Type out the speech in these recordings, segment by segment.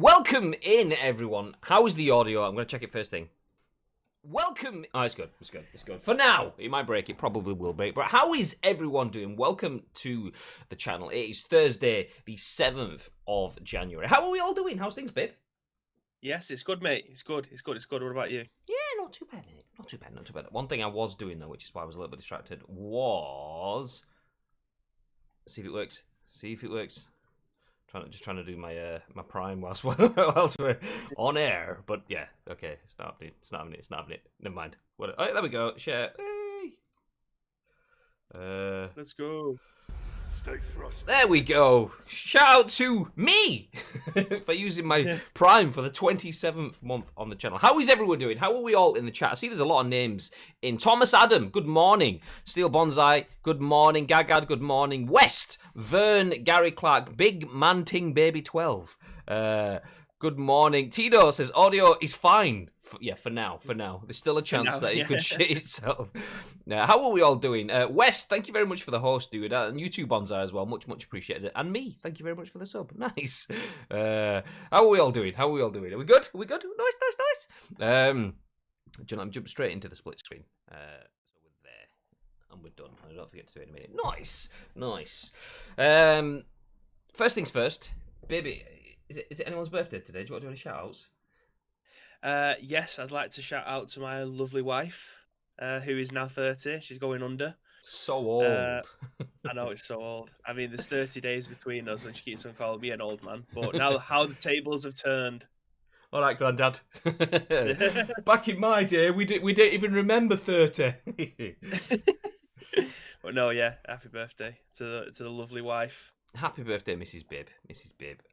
Welcome in, everyone. How is the audio? I'm going to check it first thing. Welcome. Oh, it's good. It's good. It's good. For now, it might break. It probably will break. But how is everyone doing? Welcome to the channel. It is Thursday, the 7th of January. How are we all doing? How's things, babe? Yes, it's good, mate. It's good. It's good. It's good. What about you? Yeah, not too bad. Not too bad. Not too bad. One thing I was doing, though, which is why I was a little bit distracted, was... See if it works. See if it works. Just trying to do my my Prime whilst we're on air, but yeah, okay, it's not happening. Never mind. What? Oh, there we go. Share. Hey. Let's go. Stay frosty. There we go. Shout out to me for using my Prime for the 27th month on the channel. How is everyone doing? How are we all in the chat? I see there's a lot of names in. Thomas Adam, good morning. Steel Bonsai, good morning. Gagad, good morning. West, Vern, Gary Clark, Big Manting Baby 12. Good morning. Tito says audio is fine. For now. There's still a chance that it could shit itself. How are we all doing? West, thank you very much for the host, dude. And you too, Bonsai, as well. Much appreciated. And me, thank you very much for the sub. Nice. How are we all doing? Are we good? Nice. I'm jumping straight into the split screen. So we're there. And we're done. I don't forget to do it in a minute. Nice. First things first. Baby, is it anyone's birthday today? Do you want to do any shout-outs? Yes, I'd like to shout out to my lovely wife, who is now 30. She's going under. So old. I know, it's so old. I mean, there's 30 days between us, and she keeps on calling me an old man. But now, how the tables have turned. All right, Grandad. Back in my day, we didn't even remember 30. But no, yeah, happy birthday to the lovely wife. Happy birthday, Mrs. Bibb.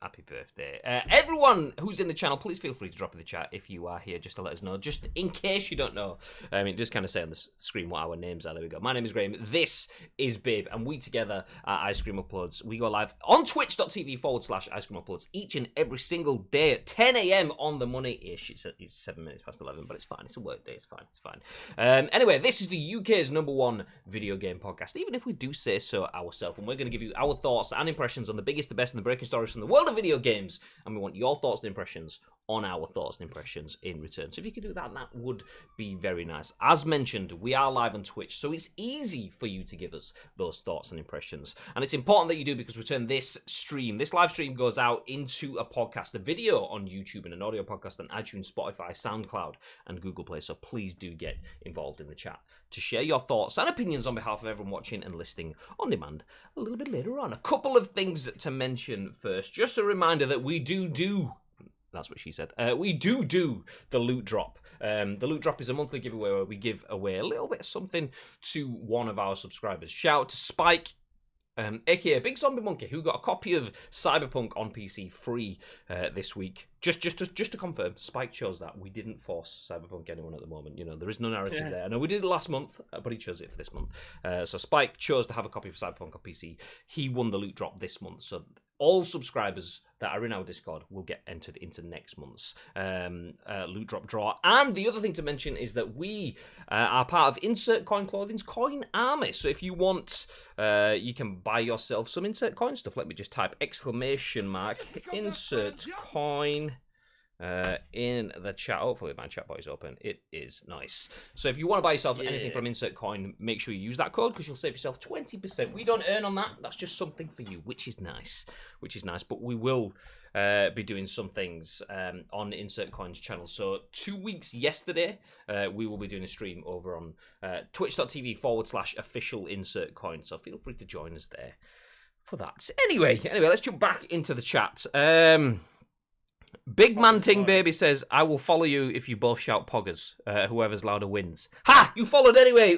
Happy birthday. Everyone who's in the channel, please feel free to drop in the chat if you are here, just to let us know. Just in case you don't know, just kind of say on the screen what our names are. There we go. My name is Graham. This is Bibb, and we together are Ice Cream Uploads. We go live on twitch.tv/Ice Cream Uploads each and every single day at 10 a.m. on the money-ish. It's 7 minutes past 11, but it's fine. It's a work day. It's fine. Anyway, this is the UK's #1 video game podcast, even if we do say so ourselves, and we're going to give you our thoughts and impressions on the biggest, the best, and the breaking stories from the world of video games, and we want your thoughts and impressions on our thoughts and impressions in return. So if you could do that, that would be very nice. As mentioned, we are live on Twitch, so it's easy for you to give us those thoughts and impressions, and it's important that you do, because we turn this live stream goes out into a podcast, a video on YouTube, and an audio podcast on iTunes, Spotify, SoundCloud, and Google Play. So please do get involved in the chat to share your thoughts and opinions on behalf of everyone watching and listening on demand a little bit later on. A couple of things to mention first. Just a reminder that we do that's what she said. We do the loot drop. The loot drop is a monthly giveaway where we give away a little bit of something to one of our subscribers. Shout out to Spike, aka Big Zombie Monkey, who got a copy of Cyberpunk on PC free this week. Just to confirm, Spike chose that. We didn't force Cyberpunk anyone at the moment. You know, there is no narrative there. I know we did it last month, but he chose it for this month. So Spike chose to have a copy of Cyberpunk on PC. He won the loot drop this month. So all subscribers that are in our Discord will get entered into next month's loot drop draw. And the other thing to mention is that we are part of Insert Coin Clothing's Coin Army. So if you want, you can buy yourself some Insert Coin stuff. Let me just type ! Insert Coin in the chat. Hopefully my chat bar is open. It is nice. So if you want to buy yourself anything from Insert Coin, make sure you use that code, because you'll save yourself 20%. We don't earn on that. That's just something for you, which is nice. But we will be doing some things on Insert Coin's channel. So 2 weeks yesterday, we will be doing a stream over on twitch.tv/official Insert Coin. So feel free to join us there for that. Anyway, let's jump back into the chat. Big Man Ting Baby says, I will follow you if you both shout poggers. Whoever's louder wins. Ha! You followed anyway!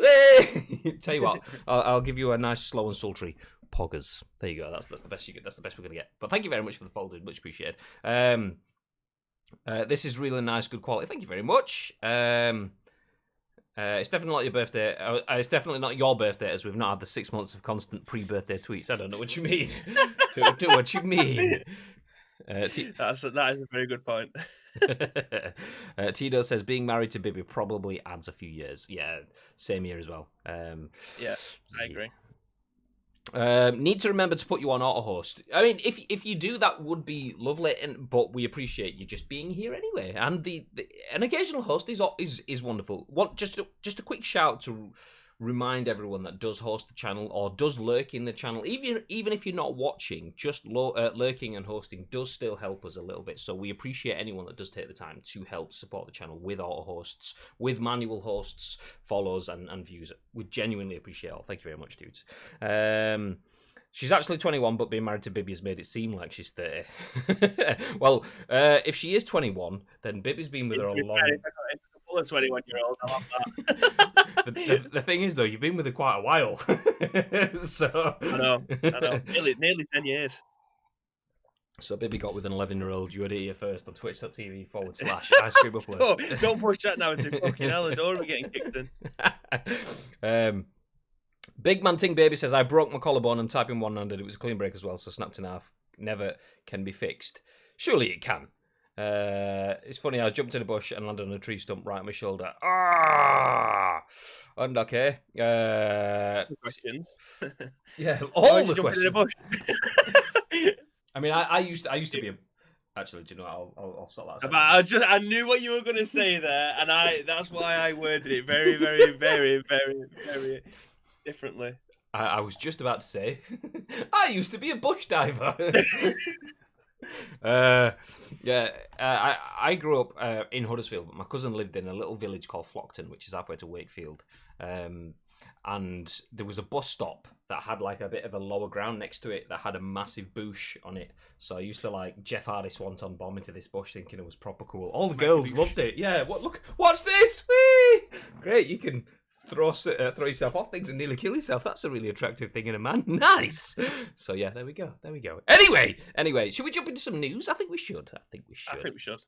Tell you what, I'll give you a nice, slow and sultry poggers. There you go. That's the best you get. That's the best we're gonna get. But thank you very much for the follow, dude. Much appreciated. This is really nice, good quality. Thank you very much. It's definitely not your birthday. It's definitely not your birthday, as we've not had the 6 months of constant pre-birthday tweets. I don't know what you mean. Don't know what you mean. That is a very good point. Tito says being married to Bibi probably adds a few years. Yeah, same year as well. Yeah, I agree. Need to remember to put you on auto host. I mean, if you do, that would be lovely. But we appreciate you just being here anyway. And an occasional host is wonderful. Just a quick shout to remind everyone that does host the channel or does lurk in the channel. Even if you're not watching, just lurking and hosting does still help us a little bit. So we appreciate anyone that does take the time to help support the channel with auto hosts, with manual hosts, follows and views. We genuinely appreciate it all. Thank you very much, dudes. She's actually 21, but being married to Bibby has made it seem like she's 30. Well, if she is 21, then Bibby's been with her a long... A 21-year-old. I love that. the thing is, though, you've been with her quite a while. So I know. Nearly 10 years. So Bibby got with an 11-year-old. You heard it here first on twitch.tv/Ice Cream Uploads. Don't push that now. It's a fucking hell. The door will be getting kicked in. Big Man Ting Baby says, I broke my collarbone and typing one-handed. It was a clean break as well, so snapped in half. Never can be fixed. Surely it can. It's funny, I jumped in a bush and landed on a tree stump right on my shoulder. Ah! Okay. Questions. Yeah, all the questions. In a bush? I mean, I used to be a... Actually, do you know what? I'll stop that. I knew what you were going to say there, and that's why I worded it very, very, very, very, very differently. I was just about to say, I used to be a bush diver. I grew up in Huddersfield, but my cousin lived in a little village called Flockton, which is halfway to Wakefield. And there was a bus stop that had like a bit of a lower ground next to it that had a massive bush on it. So I used to like Jeff Hardy Swanton bomb into this bush thinking it was proper cool. All the girls loved it. Yeah, look, watch this! Whee! Great, you can throw yourself off things and nearly kill yourself. That's a really attractive thing in a man. Nice. So yeah, there we go. Anyway, should we jump into some news? I think we should. I think we should.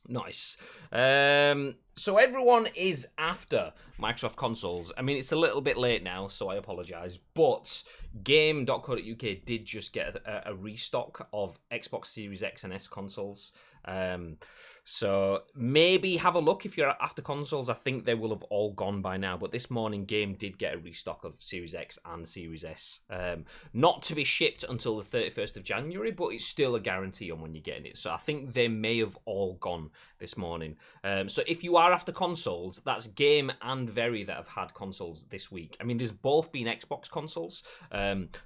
Nice. So everyone is after Microsoft consoles. I mean, it's a little bit late now, so I apologise. But game.co.uk did just get a restock of Xbox Series X and S consoles. So maybe have a look if you're after consoles. I think they will have all gone by now. But this morning, Game did get a restock of Series X and Series S. Not to be shipped until the 31st of January, but it's still a guarantee on when you're getting it. So I think they may have all gone this morning. So if you are after consoles, that's Game and Very that have had consoles this week. I mean, there's both been Xbox consoles,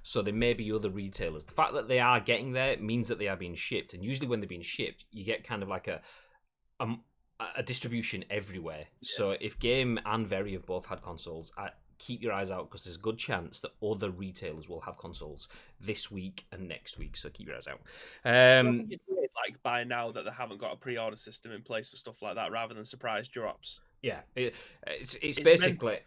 so there may be other retailers. The fact that they are getting there means that they are being shipped. And usually when they're being shipped, you get kind of like a distribution everywhere. Yeah. So if Game and Very have both had consoles, keep your eyes out because there's a good chance that other retailers will have consoles this week and next week. So keep your eyes out. Like by now that they haven't got a pre-order system in place for stuff like that, rather than surprise drops. Yeah, it's basically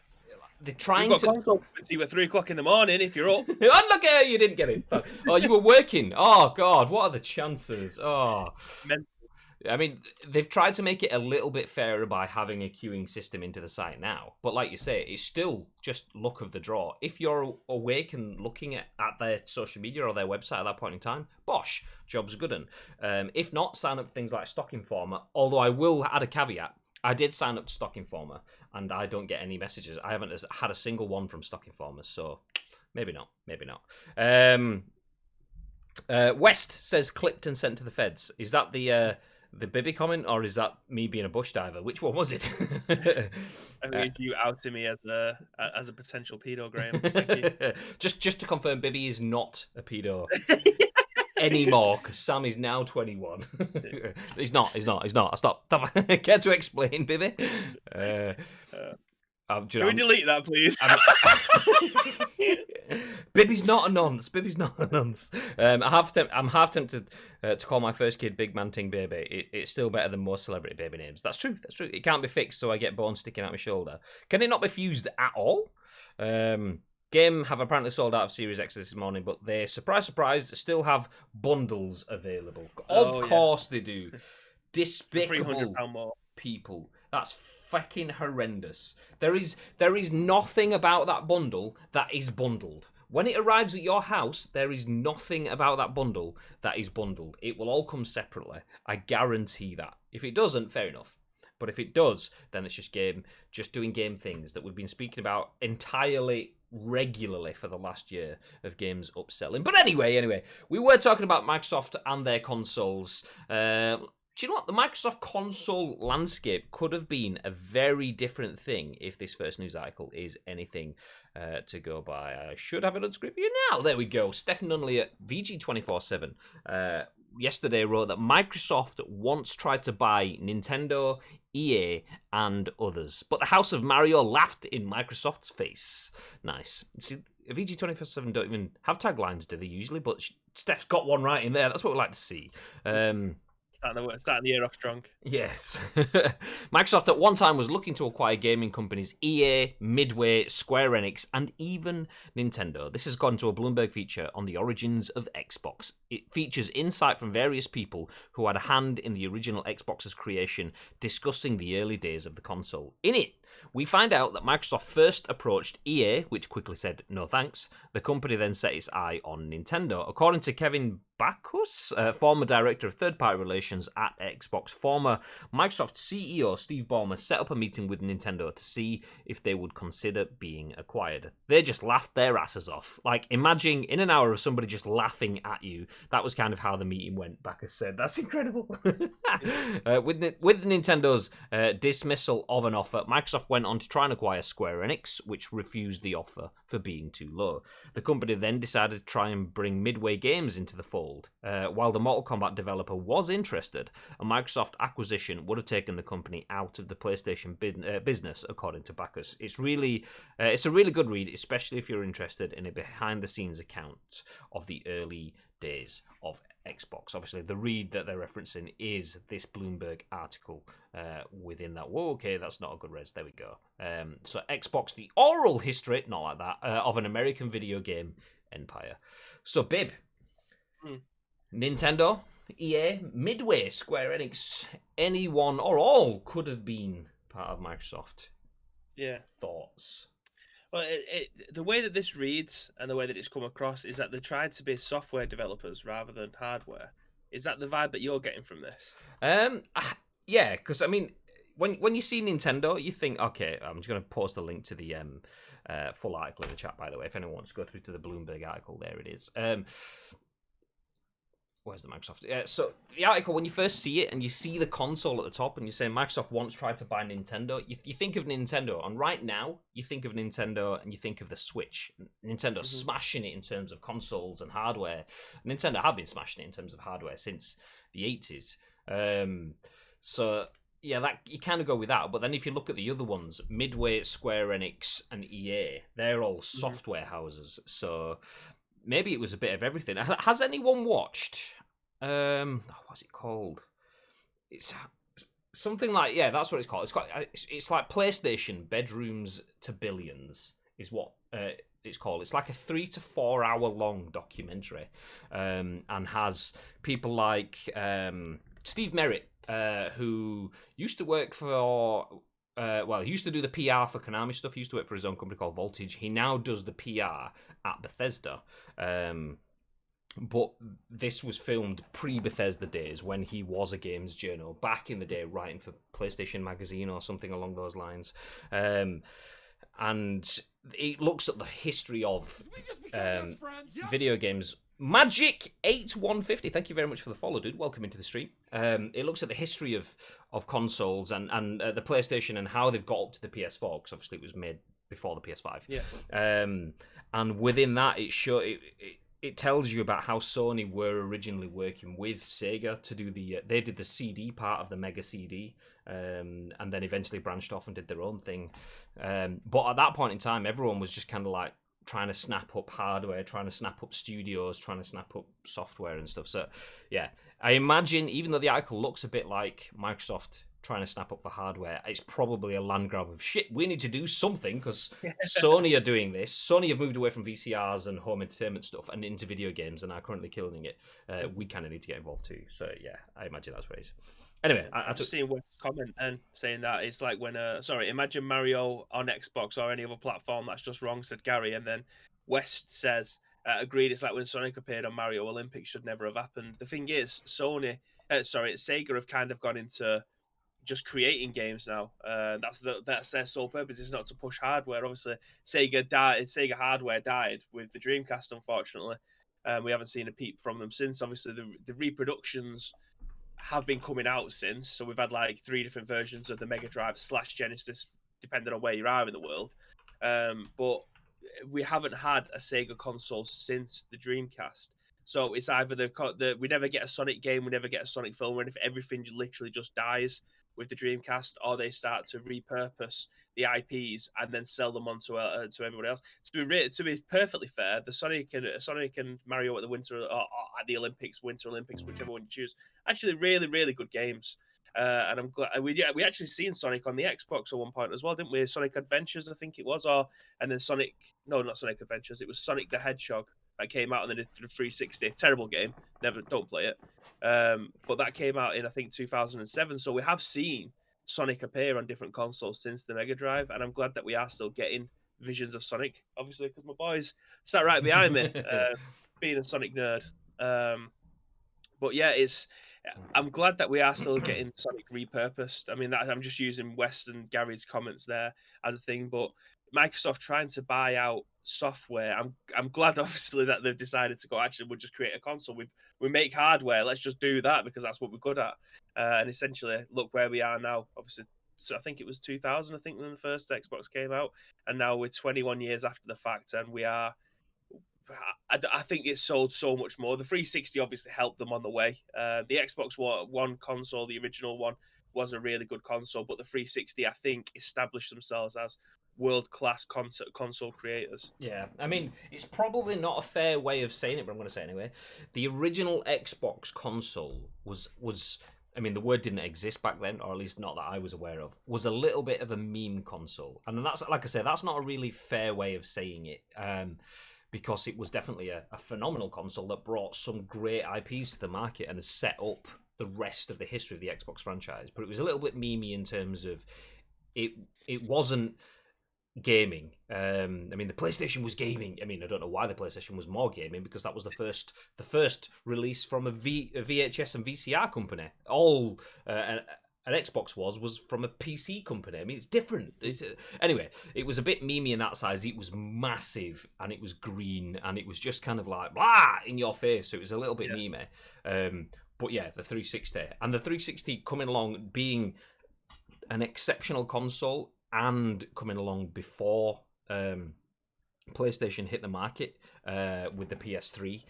they're trying to. Console you at 3 o'clock in the morning if you're up. Unlucky, you didn't get it. Oh, you were working. Oh God, what are the chances? Oh. I mean, they've tried to make it a little bit fairer by having a queuing system into the site now. But like you say, it's still just luck of the draw. If you're awake and looking at their social media or their website at that point in time, bosh, job's good. If not, sign up to things like Stock Informer. Although I will add a caveat. I did sign up to Stock Informer, and I don't get any messages. I haven't had a single one from Stock Informer, so maybe not. West says clipped and sent to the feds. Is that the Bibby comment, or is that me being a bush diver? Which one was it? I mean, you outed me as a potential pedo, Graham. Thank you. Just to confirm, Bibby is not a pedo anymore because Sam is now 21. He's not. Stop. Care to explain, Bibby? Can we delete that, please? Bibby's not a nonce. I'm half tempted to call my first kid Big Man Ting Baby. It's still better than most celebrity baby names. That's true. It can't be fixed, so I get bones sticking out my shoulder. Can it not be fused at all? Game have apparently sold out of Series X this morning, but they, surprise, still have bundles available. Of course they do. Despicable people. That's fucking horrendous. There is nothing about that bundle that is bundled. When it arrives at your house, there is nothing about that bundle that is bundled. It will all come separately. I guarantee that. If it doesn't, fair enough. But if it does, then it's just doing game things that we've been speaking about entirely regularly for the last year of games upselling. But anyway, we were talking about Microsoft and their consoles. Do you know what? The Microsoft console landscape could have been a very different thing if this first news article is anything to go by. I should have it on screen for you now. There we go. Stephany Nunneley at VG247 yesterday wrote that Microsoft once tried to buy Nintendo, EA, and others, but the House of Mario laughed in Microsoft's face. Nice. See, VG247 don't even have taglines, do they usually? But Steph's got one right in there. That's what we like to see. Starting the year off strong. Yes. Microsoft at one time was looking to acquire gaming companies EA, Midway, Square Enix, and even Nintendo. This has gone to a Bloomberg feature on the origins of Xbox. It features insight from various people who had a hand in the original Xbox's creation, discussing the early days of the console. In it, we find out that Microsoft first approached EA, which quickly said no thanks. The company then set its eye on Nintendo. According to Kevin Backus, former director of third-party relations at Xbox, former Microsoft CEO Steve Ballmer set up a meeting with Nintendo to see if they would consider being acquired. They just laughed their asses off. Like, imagine in an hour of somebody just laughing at you. That was kind of how the meeting went, Backus said. That's incredible. With Nintendo's dismissal of an offer, Microsoft went on to try and acquire Square Enix, which refused the offer for being too low. The company then decided to try and bring Midway Games into the fold. While the Mortal Kombat developer was interested, a Microsoft acquisition would have taken the company out of the PlayStation business, according to Backus. It's a really good read, especially if you're interested in a behind-the-scenes account of the early days of Xbox. Obviously, the read that they're referencing is this Bloomberg article within that. Whoa, okay, that's not a good res. There we go. So Xbox, the oral history, not like that, of an American video game empire. So, Bib, Nintendo, EA, Midway, Square Enix, anyone or all could have been part of Microsoft. Yeah. Thoughts? Well, the way that this reads and the way that it's come across is that they tried to be software developers rather than hardware. Is that the vibe that you're getting from this? Yeah, because I mean, when you see Nintendo, you think, okay, I'm just going to post a link to the full article in the chat, by the way, if anyone wants to go through to the Bloomberg article, there it is. Where's the Microsoft? So the article, when you first see it and you see the console at the top and you say Microsoft once tried to buy Nintendo, you think of Nintendo. And right now, you think of Nintendo and you think of the Switch. Nintendo smashing it in terms of consoles and hardware. Nintendo have been smashing it in terms of hardware since the 80s. So yeah, that you kind of go with that. But then if you look at the other ones, Midway, Square Enix, and EA, they're all software houses. So maybe it was a bit of everything. Has anyone watched? What's it called? It's something like, yeah, that's what it's called. It's like PlayStation Bedrooms to Billions is what it's called. It's like a 3 to 4 hour long documentary, and has people like Steve Merritt, who used to work for. He used to do the PR for Konami stuff. He used to work for his own company called Voltage. He now does the PR at Bethesda. But this was filmed pre-Bethesda days when he was a games journal, back in the day, writing for PlayStation Magazine or something along those lines. And it looks at the history of video games. Magic8150, thank you very much for the follow, dude. Welcome into the stream. It looks at the history of consoles and the PlayStation and how they've got up to the PS4, because obviously it was made before the PS5. Yeah. And within that, it tells you about how Sony were originally working with Sega to do they did the CD part of the Mega CD, and then eventually branched off and did their own thing. But at that point in time, everyone was just kind of like trying to snap up hardware, trying to snap up studios, trying to snap up software and stuff. So, yeah, I imagine, even though the article looks a bit like Microsoft trying to snap up for hardware, it's probably a land grab of shit. We need to do something because Sony are doing this. Sony have moved away from VCRs and home entertainment stuff and into video games and are currently killing it. We kind of need to get involved too. So, yeah, I imagine that's what it is. Anyway, I just seen West's comment and saying that it's like when imagine Mario on Xbox or any other platform. That's just wrong, said Gary. And then West says, agreed, it's like when Sonic appeared on Mario Olympics, should never have happened. The thing is, Sega have kind of gone into just creating games now. That's their sole purpose. Is not to push hardware. Obviously, Sega hardware died with the Dreamcast, unfortunately. We haven't seen a peep from them since. Obviously, the reproductions have been coming out since. So we've had like 3 different versions of the Mega Drive / Genesis, depending on where you are in the world. But we haven't had a Sega console since the Dreamcast. So it's either we never get a Sonic game, we never get a Sonic film, and if everything literally just dies with the Dreamcast, or they start to repurpose the IPs and then sell them on to everybody else. To be perfectly fair, the Sonic and Mario at the at the Winter Olympics, whichever one you choose, actually really really good games. And I'm glad we actually seen Sonic on the Xbox at one point as well, didn't we? Sonic Adventures, I think it was, and then not Sonic Adventures, it was Sonic the Hedgehog that came out on the 360. Terrible game, don't play it. But that came out in I think 2007. So we have seen Sonic appear on different consoles since the Mega Drive, and I'm glad that we are still getting visions of Sonic, obviously, because my boys sat right behind me, being a Sonic nerd. But yeah, I'm glad that we are still getting Sonic repurposed. I mean, I'm just using Wes and Gary's comments there as a thing, but Microsoft trying to buy out software. I'm glad, obviously, that they've decided to go. Actually, we'll just create a console. We make hardware. Let's just do that because that's what we're good at. And essentially, look where we are now. Obviously, so I think it was 2000. I think when the first Xbox came out, and now we're 21 years after the fact, and we are. I think it's sold so much more. The 360 obviously helped them on the way. The Xbox One console, the original one, was a really good console, but the 360, I think, established themselves as world-class console creators. Yeah, I mean, it's probably not a fair way of saying it, but I'm going to say it anyway. The original Xbox console was I mean, the word didn't exist back then, or at least not that I was aware of, was a little bit of a meme console. And that's, like I said, that's not a really fair way of saying it. Because it was definitely a phenomenal console that brought some great IPs to the market and has set up the rest of the history of the Xbox franchise. But it was a little bit memey in terms of it wasn't gaming. I mean, the PlayStation was gaming. I mean, I don't know why the PlayStation was more gaming, because that was the first release from a VHS and VCR company. All an Xbox was from a PC company. I mean, it's different. Anyway, it was a bit memey in that size. It was massive, and it was green, and it was just kind of like, blah, in your face. So it was a little bit memey. But yeah, the 360. And the 360 coming along, being an exceptional console, and coming along before PlayStation hit the market with the PS3,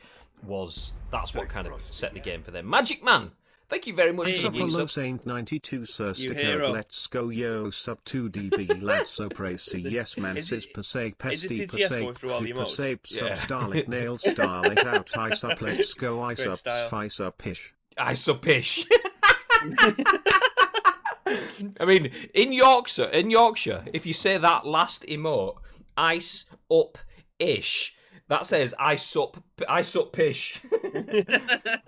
that's what kind of set the game for them. Magic Man! Thank you very much for the Hello Saint 92 Sir Sticker. Let's go yo sub 2 DB lads so praise yes man says perseg pesty perseg perseg sub starlit nails starlit out I sub let's go I sub fi sub pish. I sub pish. I mean, in Yorkshire, if you say that last emote, ice up ish, that says I sup pish.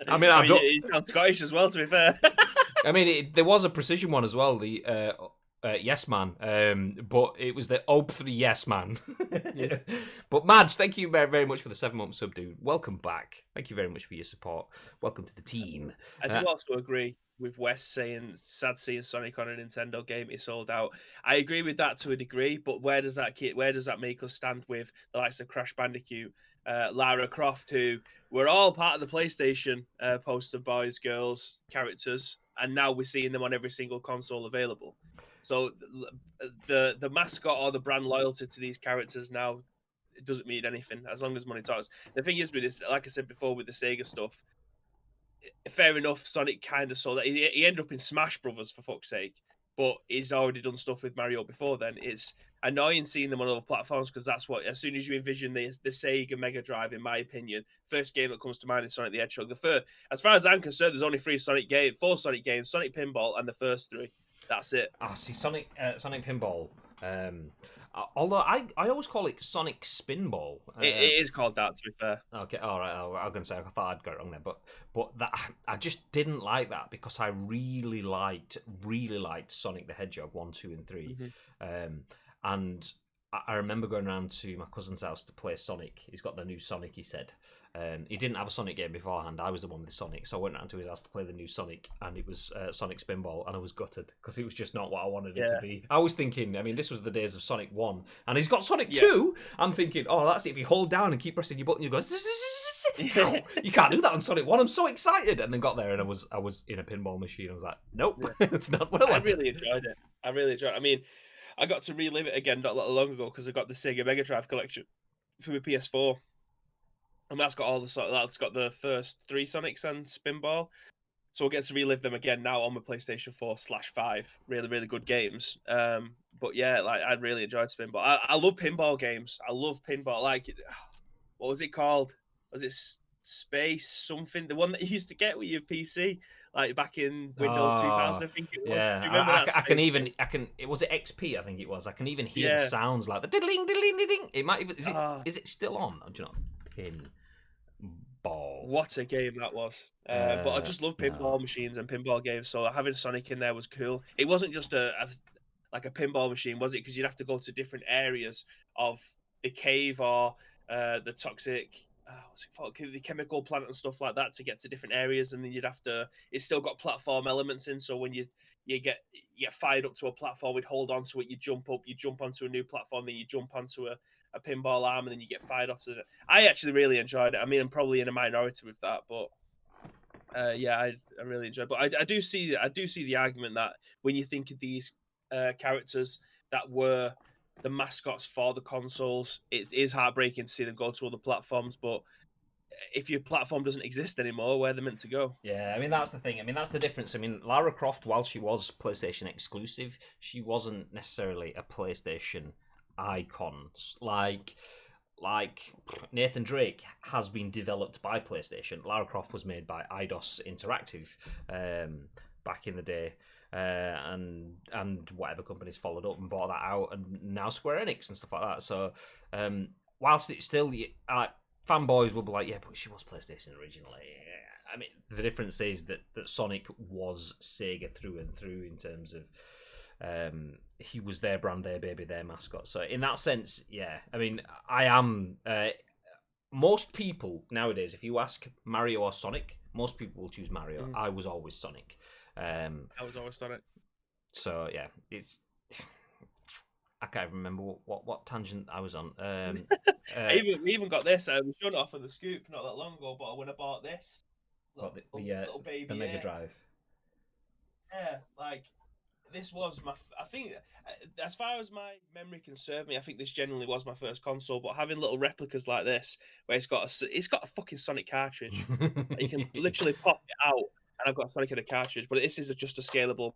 I mean, it sounds Scottish as well, to be fair. I mean, there was a precision one as well, the yes man, but it was the OB3 yes man. Yeah. But Mads, thank you very, very much for the 7-month sub, dude. Welcome back. Thank you very much for your support. Welcome to the team. I do also agree with Wes saying sad seeing Sonic on a Nintendo game is sold out. I agree with that to a degree, but where does that make us stand with the likes of Crash Bandicoot, Lara Croft, who were all part of the PlayStation poster boys, girls, characters, and now we're seeing them on every single console available. So the mascot or the brand loyalty to these characters now, it doesn't mean anything as long as money talks. The thing is with this, like I said before, with the Sega stuff, fair enough, Sonic kind of sold that. He ended up in Smash Brothers, for fuck's sake, but he's already done stuff with Mario before then. It's annoying seeing them on other platforms, because that's what, as soon as you envision the Sega Mega Drive, in my opinion, first game that comes to mind is Sonic the Hedgehog. As far as I'm concerned, there's only 4 Sonic games, Sonic Pinball, and the first 3. That's it. See, Sonic Pinball. Although I always call it Sonic Spinball. It is called that, to be fair. Okay, all right. I was going to say, I thought I'd got it wrong there, but that I just didn't like that, because I really liked Sonic the Hedgehog 1, 2, and 3, and I remember going around to my cousin's house to play Sonic. He's got the new Sonic, he said. He didn't have a Sonic game beforehand. I was the one with Sonic, so I went around to his house to play the new Sonic, and it was Sonic Spinball, and I was gutted because it was just not what I wanted it to be. I was thinking, I mean, this was the days of Sonic 1, and he's got Sonic 2. I'm thinking, oh, that's it. If you hold down and keep pressing your button, you go, no, you can't do that on Sonic 1. I'm so excited. And then got there, and I was in a pinball machine. I was like, nope, that's not what I wanted. I really enjoyed it. I mean, I got to relive it again not that long ago because I got the Sega Mega Drive collection for my PS4, and that's got that's got the first 3 Sonics and Spinball. So we'll get to relive them again now on my PlayStation 4/5. Really, really good games. But yeah, like I really enjoyed Spinball. I love pinball games. I love pinball. Like, what was it called? Was it Space something? The one that you used to get with your PC, like back in Windows 2000, I think it was. Yeah, do you remember that? I can. It was it XP, I think it was. I can even hear the sounds like the diddling, diddling, diddling. It might even. Is it still on? Do you know? Pinball. What a game that was. But I just love pinball machines and pinball games. So having Sonic in there was cool. It wasn't just like a pinball machine, was it? Because you'd have to go to different areas of the cave or the toxic. What's it called? The chemical plant and stuff like that to get to different areas, and then you'd have to. It's still got platform elements in, so when you get fired up to a platform, we'd hold on to it. You jump up, you jump onto a new platform, then you jump onto a pinball arm, and then you get fired off to it. I actually really enjoyed it. I mean, I'm probably in a minority with that, but I really enjoyed it. But I do see the argument that when you think of these characters that were the mascots for the consoles, it is heartbreaking to see them go to other platforms. But if your platform doesn't exist anymore, where they're meant to go? Yeah, I mean, that's the thing. I mean, that's the difference. I mean, Lara Croft, while she was PlayStation exclusive, she wasn't necessarily a PlayStation icon. Like Nathan Drake has been developed by PlayStation. Lara Croft was made by Eidos Interactive back in the day. And whatever companies followed up and bought that out, and now Square Enix and stuff like that. So whilst it's still fanboys will be like, yeah, but she was PlayStation originally. I mean, the difference is that Sonic was Sega through and through in terms of he was their brand, their baby, their mascot. So in that sense, yeah, I mean, I am. Most people nowadays, if you ask Mario or Sonic, most people will choose Mario. I was always Sonic. I was always Sonic. So yeah, it's. I can't remember what tangent I was on. We even got this. We showed it off of the scoop not that long ago. But when I bought this, little baby, the Mega Drive. Yeah, like this was my. I think as far as my memory can serve me, I think this genuinely was my first console. But having little replicas like this, where it's got a fucking Sonic cartridge, you can literally pop it out. And I've got Sonic in a cartridge, but this is just a scalable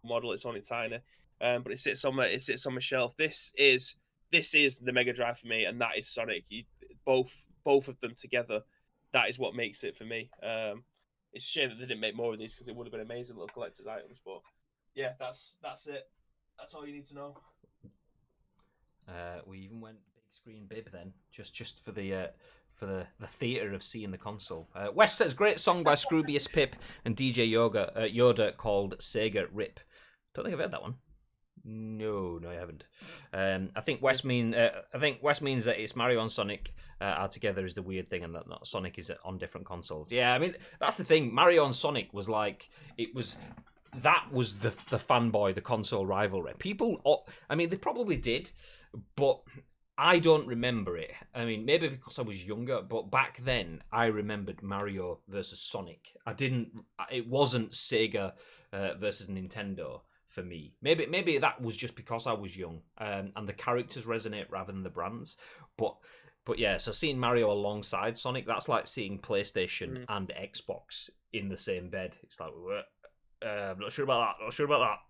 model. It's only tiny, but it sits on my shelf. This is the Mega Drive for me, and that is Sonic. Both of them together, that is what makes it for me. It's a shame that they didn't make more of these because it would have been amazing little collector's items. But yeah, that's it. That's all you need to know. We even went big screen bib then, just for the theatre of seeing the console. Wes says, great song by Scroobius Pip and DJ Yoda called Sega Rip. Don't think I've heard that one. No, I haven't. I think Wes means that it's Mario and Sonic are together is the weird thing, and that not Sonic is on different consoles. Yeah, I mean that's the thing. Mario and Sonic was like that was the fanboy, the console rivalry. People, I mean, they probably did, but I don't remember it. I mean, maybe because I was younger, but back then I remembered Mario versus Sonic. It wasn't Sega versus Nintendo for me. Maybe that was just because I was young and the characters resonate rather than the brands. But yeah, so seeing Mario alongside Sonic, that's like seeing PlayStation and Xbox in the same bed. It's like, I'm not sure about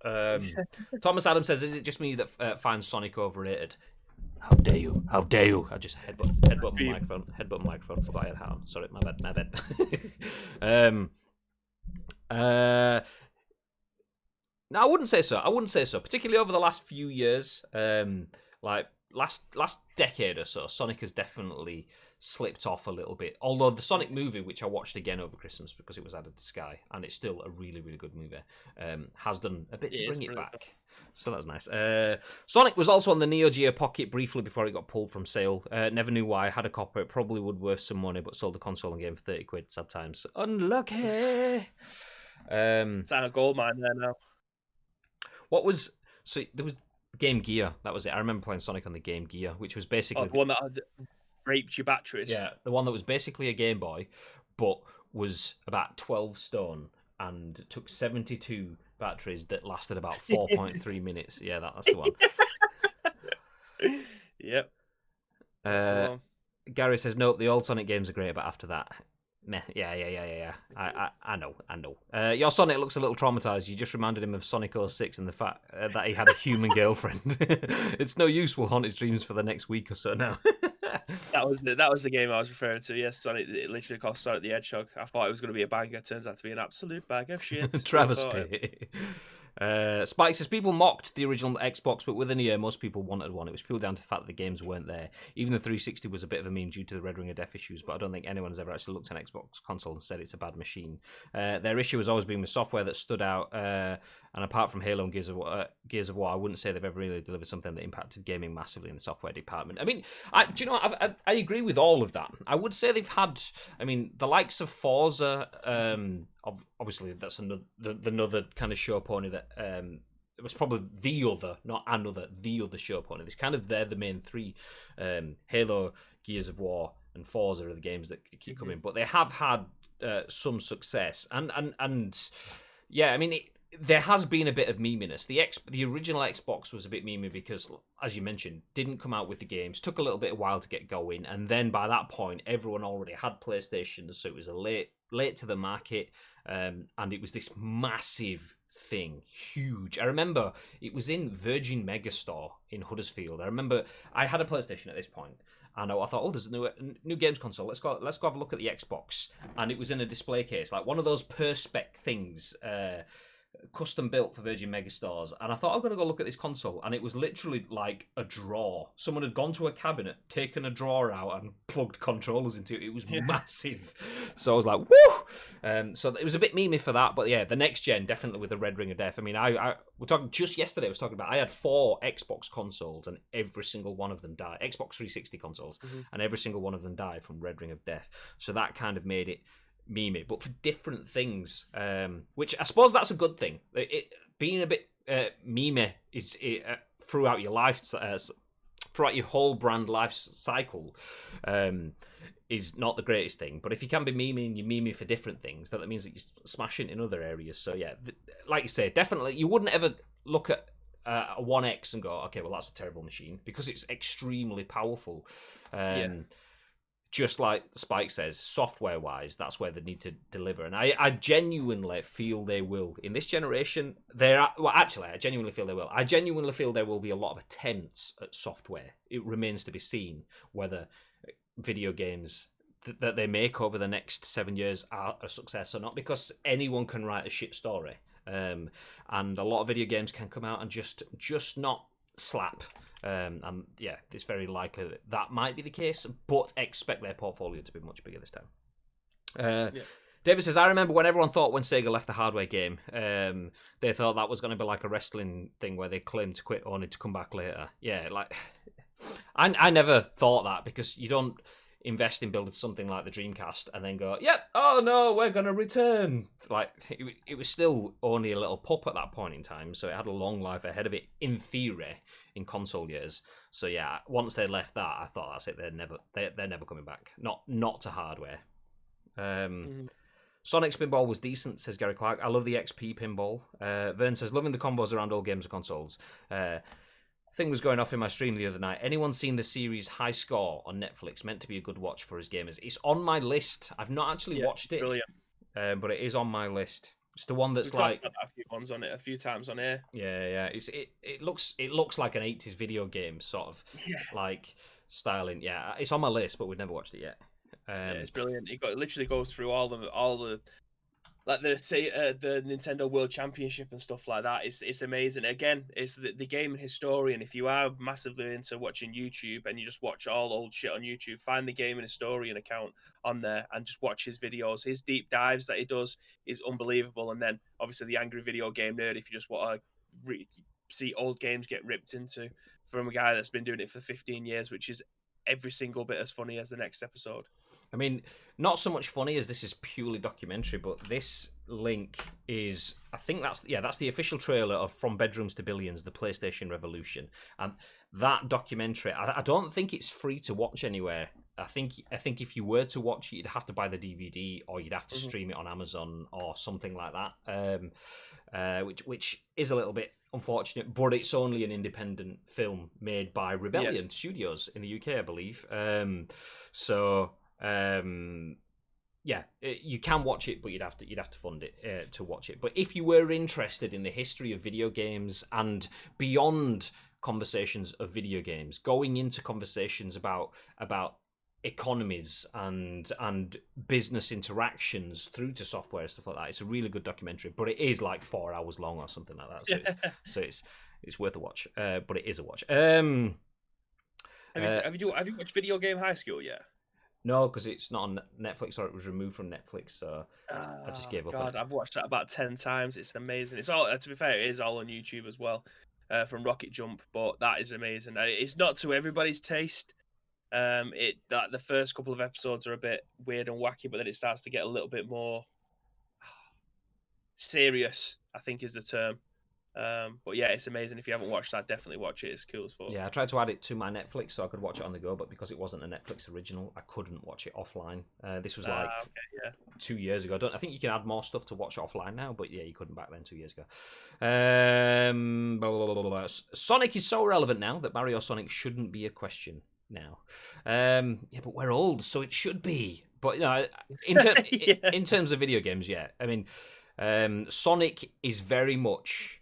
that. Thomas Adams says, is it just me that finds Sonic overrated? How dare you? How dare you? I just headbutt the microphone. Headbutt the microphone. Forgot I had hat on. Sorry, my bad. No, I wouldn't say so. Particularly over the last few years, like last decade or so, Sonic has definitely slipped off a little bit. Although the Sonic movie, which I watched again over Christmas because it was added to Sky, and it's still a really, really good movie, has done a bit to bring it back. So that was nice. Sonic was also on the Neo Geo Pocket briefly before it got pulled from sale. Never knew why. Had a copy. It probably would worth some money, but sold the console and game for 30 quid. Sad times. Unlucky. It's on a gold mine there now. There was Game Gear. That was it. I remember playing Sonic on the Game Gear, which was basically the one that had raped your batteries. Yeah, the one that was basically a Game Boy, but was about 12 stone and took 72 batteries that lasted about 4.3 minutes. Yeah, that's the one. Yep. Gary says, nope, the old Sonic games are great, but after that, meh. Yeah. I know. Your Sonic looks a little traumatized. You just reminded him of Sonic 06 and the fact that he had a human girlfriend. It's no use. Will haunt his dreams for the next week or so now. That was the game I was referring to. Yes, Sonic. It literally cost Sonic the Hedgehog. I thought it was going to be a banger. Turns out to be an absolute bag of shit. Travesty. Spike says, people mocked the original Xbox, but within a year, most people wanted one. It was purely down to the fact that the games weren't there. Even the 360 was a bit of a meme due to the Red Ring of Death issues, but I don't think anyone has ever actually looked at an Xbox console and said it's a bad machine. Their issue has always been with software that stood out, and apart from Halo and Gears of War, I wouldn't say they've ever really delivered something that impacted gaming massively in the software department. I mean, do you know what? I agree with all of that. I would say they've had, the likes of Forza, obviously that's another kind of show pony that it was probably the other show pony. They're the main three. Halo, Gears of War, and Forza are the games that keep coming, but they have had some success, and yeah, there has been a bit of meminess. The original Xbox was a bit memey because, as you mentioned, didn't come out with the games, took a little bit of while to get going, and then by that point, everyone already had PlayStations, so it was a late to the market, and it was this massive thing, huge. I remember it was in Virgin Megastore in Huddersfield. I remember I had a PlayStation at this point, and I thought, there's a new games console. Let's go have a look at the Xbox, and it was in a display case, like one of those Perspex things. Custom built for Virgin Megastores, and I thought I'm going to go look at this console, and it was literally like a drawer. Someone had gone to a cabinet, taken a drawer out, and plugged controllers into it. It was massive, so I was like, woo! So it was a bit memey for that, but yeah, the next gen definitely with the Red Ring of Death. We're talking just yesterday. I was talking about I had 4 Xbox consoles, and every single one of them died. Xbox 360 consoles, and every single one of them died from Red Ring of Death. So that kind of made it meme, but for different things, which I suppose that's a good thing. It being a bit meme is throughout your life, throughout your whole brand life cycle, is not the greatest thing. But if you can be memeing, you meme for different things. That means that you're smashing in other areas. So yeah, like you say, definitely you wouldn't ever look at a 1X and go, okay, well that's a terrible machine, because it's extremely powerful. Just like Spike says, software-wise, that's where they need to deliver. And I genuinely feel they will. In this generation, I genuinely feel they will. I genuinely feel there will be a lot of attempts at software. It remains to be seen whether video games that they make over the next 7 years are a success or not, because anyone can write a shit story. And a lot of video games can come out and just not slap. And yeah, it's very likely that might be the case, but expect their portfolio to be much bigger this time. David says, I remember when everyone thought when Sega left the hardware game, they thought that was going to be like a wrestling thing where they claimed to quit only to come back later. Yeah, like I never thought that, because you don't invest in building something like the Dreamcast and then go, yep, oh no, we're going to return. Like, it was still only a little pup at that point in time, so it had a long life ahead of it, in theory, in console years. So yeah, once they left that, I thought that's it. They're never coming back. Not to hardware. Sonic Spinball was decent, says Gary Clark. I love the XP pinball. Vern says, loving the combos around all games and consoles. Thing was going off in my stream the other night. Anyone seen the series High Score on Netflix? Meant to be a good watch for us gamers. It's on my list. I've not actually watched it, brilliant. But it is on my list. It's the one that's like a few times on here. Yeah. It looks like an 80s video game sort of like styling. Yeah, it's on my list, but we've never watched it yet. It's brilliant. It literally goes through all the like the Nintendo World Championship and stuff like that. It's amazing. Again, it's the gaming historian. If you are massively into watching YouTube and you just watch all old shit on YouTube, find the gaming historian account on there and just watch his videos. His deep dives that he does is unbelievable. And then obviously the Angry Video Game Nerd, if you just want to see old games get ripped into from a guy that's been doing it for 15 years, which is every single bit as funny as the next episode. I mean, not so much funny as this is purely documentary, but this link is, I think that's the official trailer of From Bedrooms to Billions, the PlayStation Revolution. And that documentary, I don't think it's free to watch anywhere. I think if you were to watch it, you'd have to buy the DVD or you'd have to stream it on Amazon or something like that, which is a little bit unfortunate, but it's only an independent film made by Rebellion Studios in the UK, I believe. You can watch it, but you'd have to fund it to watch it. But if you were interested in the history of video games and beyond conversations of video games, going into conversations about economies and business interactions through to software and stuff like that, it's a really good documentary. But it is like 4 hours long or something like that. So it's worth a watch. But it is a watch. Have you watched Video Game High School yet? No, because it's not on Netflix, or it was removed from Netflix, so I just gave up. God, I've watched that about 10 times. It's amazing. It's all, to be fair, it is all on YouTube as well, from Rocket Jump. But that is amazing. It's not to everybody's taste. The first couple of episodes are a bit weird and wacky, but then it starts to get a little bit more serious, I think is the term. But yeah, it's amazing. If you haven't watched that, definitely watch it. It's cool as fuck. Yeah, I tried to add it to my Netflix so I could watch it on the go, but because it wasn't a Netflix original, I couldn't watch it offline. This was 2 years ago. I think you can add more stuff to watch offline now, but yeah, you couldn't back then 2 years ago. Sonic is so relevant now that Mario Sonic shouldn't be a question now. Yeah, but we're old, so it should be. But you know, in terms of video games, yeah. I mean, Sonic is very much.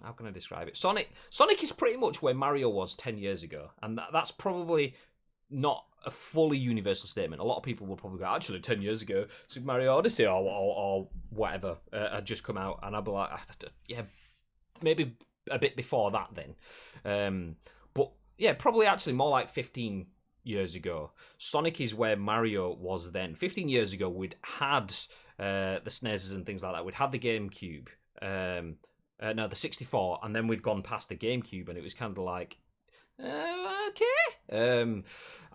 How can I describe it? Sonic is pretty much where Mario was 10 years ago, and that's probably not a fully universal statement. A lot of people will probably go, actually, 10 years ago, Super Mario Odyssey or whatever had just come out, and I'd be like, yeah, maybe a bit before that then. But yeah, probably actually more like 15 years ago. Sonic is where Mario was then. 15 years ago, we'd had the SNES and things like that. We'd had the GameCube. No, the 64, and then we'd gone past the GameCube, and it was kind of like, okay.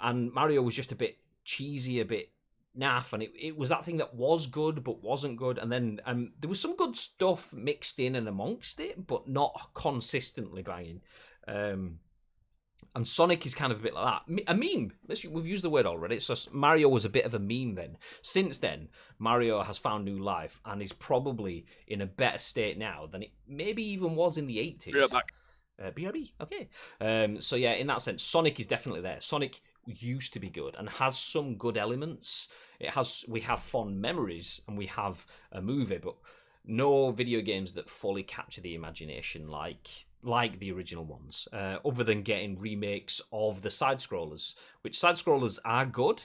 And Mario was just a bit cheesy, a bit naff, and it was that thing that was good but wasn't good, and then there was some good stuff mixed in and amongst it, but not consistently banging. And Sonic is kind of a bit like that. A meme. We've used the word already. So Mario was a bit of a meme then. Since then, Mario has found new life and is probably in a better state now than it maybe even was in the 80s. Right back. BRB, okay. So yeah, in that sense, Sonic is definitely there. Sonic used to be good and has some good elements. We have fond memories and we have a movie, but no video games that fully capture the imagination like the original ones, other than getting remakes of the side-scrollers, which side-scrollers are good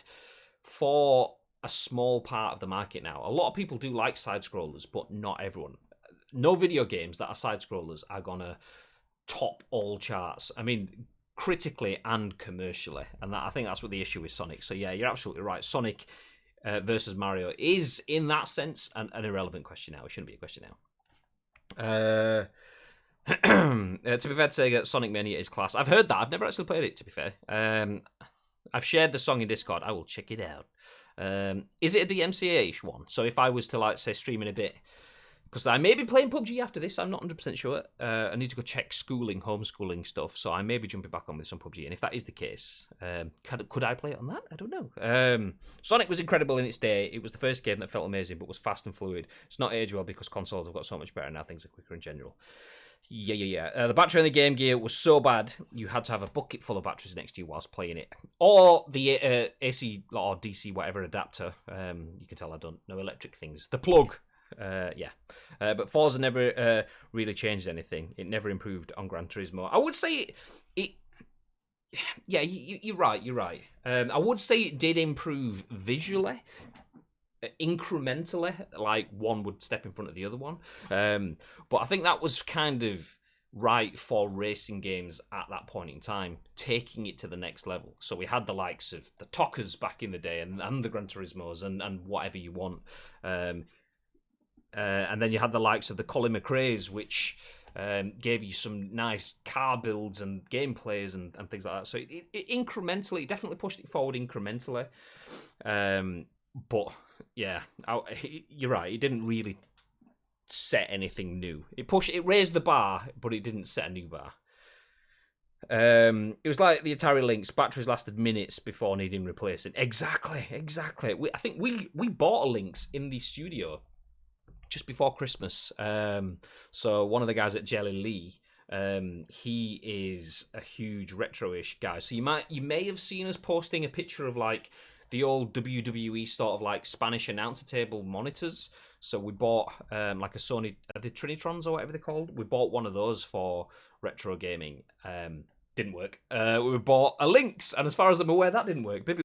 for a small part of the market now. A lot of people do like side-scrollers, but not everyone. No video games that are side-scrollers are going to top all charts. I mean, critically and commercially. And I think that's what the issue with Sonic. So yeah, you're absolutely right. Sonic versus Mario is, in that sense, an irrelevant question now. It shouldn't be a question now. To be fair to say, Sonic Mania is class. I've heard that. I've never actually played it, to be fair. I've shared the song in Discord. I will check it out. Is it a DMCA-ish one? So if I was to, like, say, stream in a bit, because I may be playing PUBG after this, I'm not 100% sure. I need to go check homeschooling stuff, so I may be jumping back on with some PUBG. And if that is the case, could I play it on that? I don't know. Sonic was incredible in its day. It was the first game that felt amazing, but was fast and fluid. It's not aged well because consoles have got so much better now. Things are quicker in general. Yeah. The battery on the Game Gear was so bad, you had to have a bucket full of batteries next to you whilst playing it. Or the AC or DC, whatever adapter. You can tell I don't know electric things. The plug. But Forza never really changed anything. It never improved on Gran Turismo. I would say it yeah, you're right. I would say it did improve visually, incrementally, like one would step in front of the other one. But I think that was kind of right for racing games at that point in time, taking it to the next level. So we had the likes of the Tockers back in the day, and the Gran Turismos, and whatever you want. And then you had the likes of the Colin McRae's, which gave you some nice car builds and gameplays and things like that. So it incrementally, definitely pushed it forward incrementally. But yeah, you're right. It didn't really set anything new. It raised the bar, but it didn't set a new bar. It was like the Atari Lynx. Batteries lasted minutes before needing replacing. Exactly. I think we bought a Lynx in the studio just before Christmas. So one of the guys at Jelly Lee, he is a huge retro-ish guy. So you may have seen us posting a picture of like the old WWE sort of like Spanish announcer table monitors. So we bought like a Sony, the Trinitrons or whatever they're called. We bought one of those for retro gaming. Didn't work. We bought a Lynx, and as far as I'm aware, that didn't work. Bibby,